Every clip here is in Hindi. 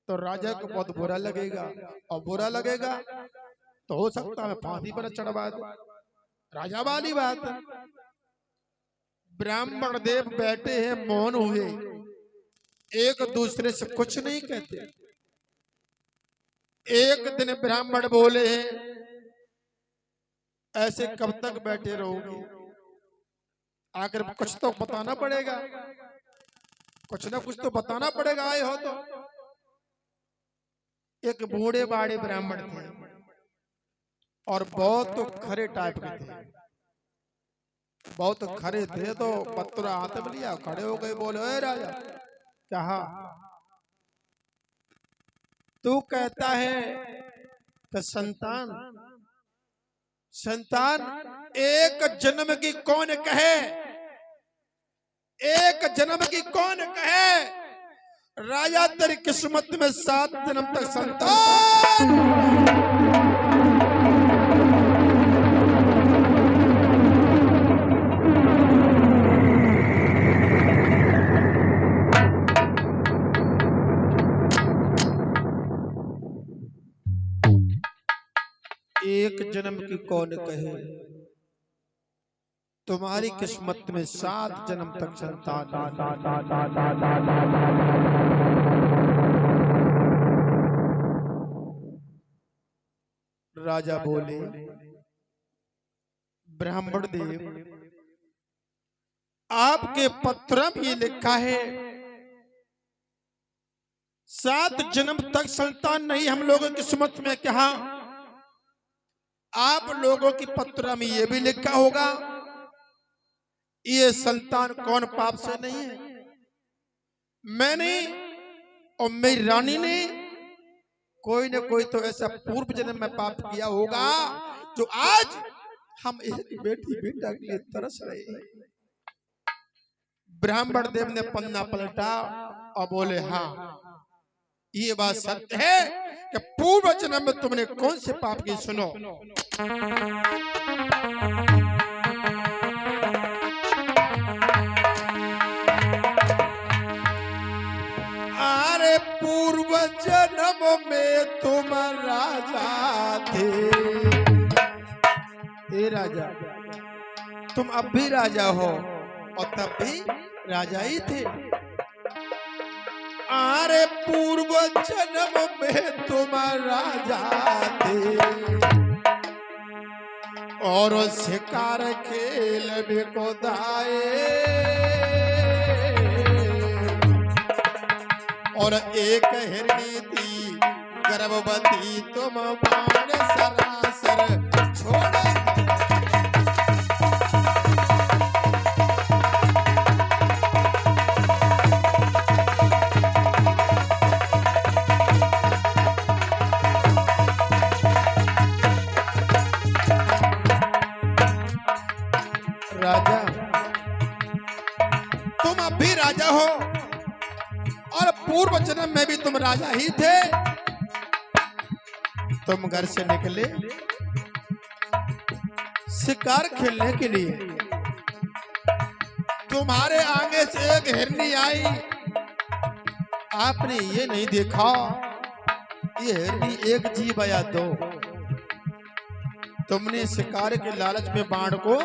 तो राजा को बहुत बुरा लगेगा, और बुरा लगेगा तो हो सकता है फांसी पर चढ़वा दे। राजा वाली बात। ब्राह्मण देव बैठे हैं मौन हुए, एक दूसरे से कुछ नहीं कहते। एक दिन ब्राह्मण बोले हैं, ऐसे कब तक बैठे रहोगे? आखिर कुछ तो बताना पड़ेगा, कुछ ना कुछ तो बताना पड़ेगा, आए हो तो। एक बूढ़े बाड़े ब्राह्मण थे और बहुत तो खरे टाइप के थे, बहुत खरे थे। तो पत्र हाथ में लिया, खड़े हो गए, बोले ए राजा, क्या तू कहता है कि संतान संतान एक जन्म की कौन कहे, एक जन्म की कौन कहे? राजा तेरी किस्मत में 7 जन्म तक संतान। एक जन्म की कौन कहे, तुम्हारी किस्मत में 7 जन्म तक संतान। राजा बोले, ब्राह्मण देव, आपके पत्र में ये लिखा है 7 जन्म तक संतान नहीं हम लोगों की किस्मत में। क्या आप लोगों की पत्र में ये भी लिखा होगा ये संतान कौन पाप से नहीं है? मैंने और मेरी रानी ने कोई न कोई तो ऐसा पूर्व जन्म में पाप किया होगा जो आज हम एक बेटी बेटा के लिए तरस रहे हैं। ब्राह्मण देव ने पन्ना पलटा और बोले, हाँ ये बात सत्य है कि पूर्व जन्म में तुमने कौन से पाप की। सुनो, अरे पूर्व जन्म में तुम राजा थे। ए राजा, तुम अब भी राजा हो और तब भी राजा ही थे। अरे पूर्व जन्म में तुम राजा थे और शिकार खेल में कोदाए, और एक हिरनी थी गर्भवती तुम बाण सरासर छोड़। राजा, तुम अब भी राजा हो और पूर्व जन्म में भी तुम राजा ही थे। तुम घर से निकले शिकार खेलने के लिए, तुम्हारे आगे से एक हिरनी आई, आपने ये नहीं देखा ये हिरनी एक जीव या दो। तुमने शिकार के लालच में बाण को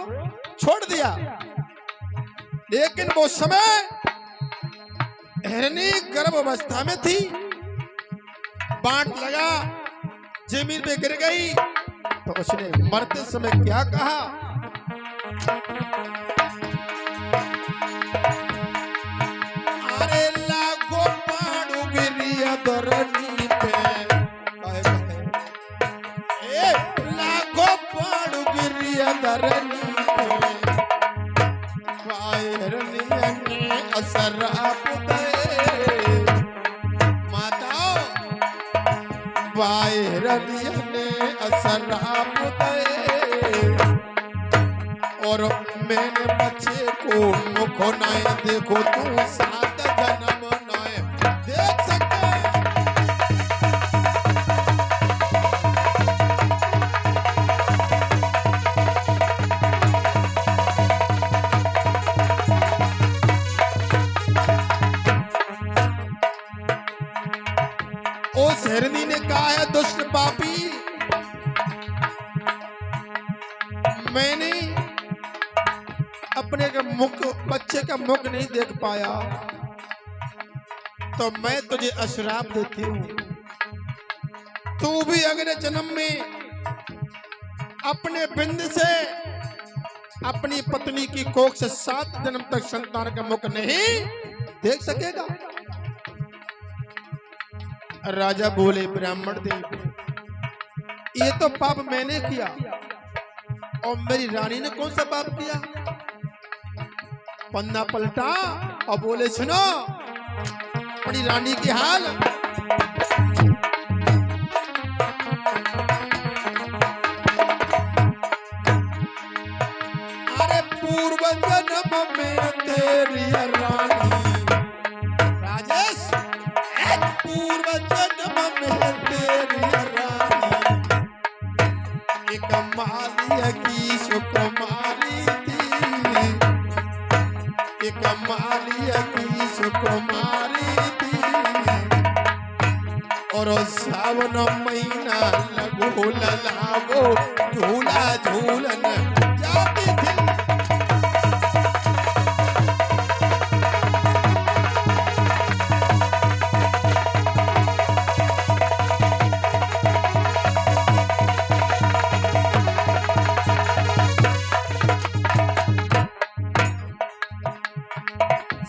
छोड़ दिया, लेकिन वो समय हिरनी गर्भ अवस्था में थी, बाण लगा जमीन पे गिर गई। तो उसने मरते समय क्या कहा, अरे लागो बाण गिरिया धरनी पे, लागो बाण गिरिया धरनी असर आप दे माता, वायरनिया ने असर आप दे, और मैंने बच्चे को मुख नाए देखो तू 7 जन्म नाए देख सकते। उस हिरनी ने कहा है, दुष्ट पापी, मैंने अपने का मुख, बच्चे का मुख नहीं देख पाया, तो मैं तुझे अश्राप देती हूँ। तू भी अगले जन्म में अपने बिंद से अपनी पत्नी की कोख से 7 जन्म तक संतान का मुख नहीं देख सकेगा। राजा बोले, ब्राह्मण देव, ये तो पाप मैंने किया और मेरी रानी ने कौन सा पाप किया? पन्ना पलटा और बोले, सुनो अपनी रानी की हाल। अरे पूर्व जन्म में तेरी रानी, राजेश, पूर्व जन्म में तेरी रानी एक मालिया की सुकुमारी थी, एक मालिया की सुकुमारी थी, और सावन महीना लगो ललागो झूला झूलन जाती थी।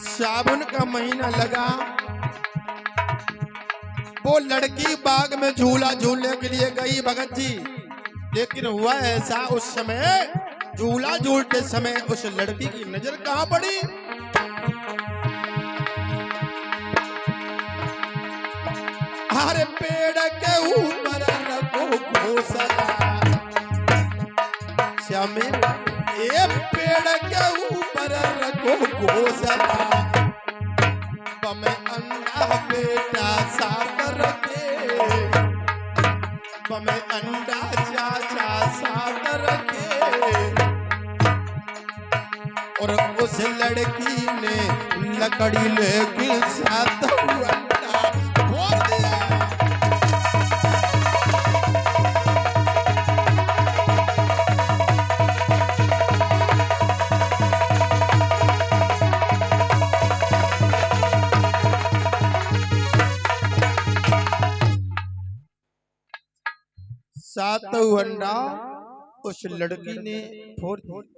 सावन का महीना लगा, वो लड़की बाग में झूला झूलने के लिए गई भगत जी, लेकिन हुआ ऐसा, उस समय झूला झूलते समय उस लड़की की नजर कहां पड़ी? हर पेड़ के ऊपर रखो घोंसला, श्यामे ये पेड़ के ऊपर रखो घोंसला, बमे अंडा बेटा साथ रखे, बमे अंडा चाचा साथ रखे, और उस लड़की ने लकड़ी लेके साथ अंडा फोड़ दिया। सातों अंडा उस लड़की ने फोड़ दिया।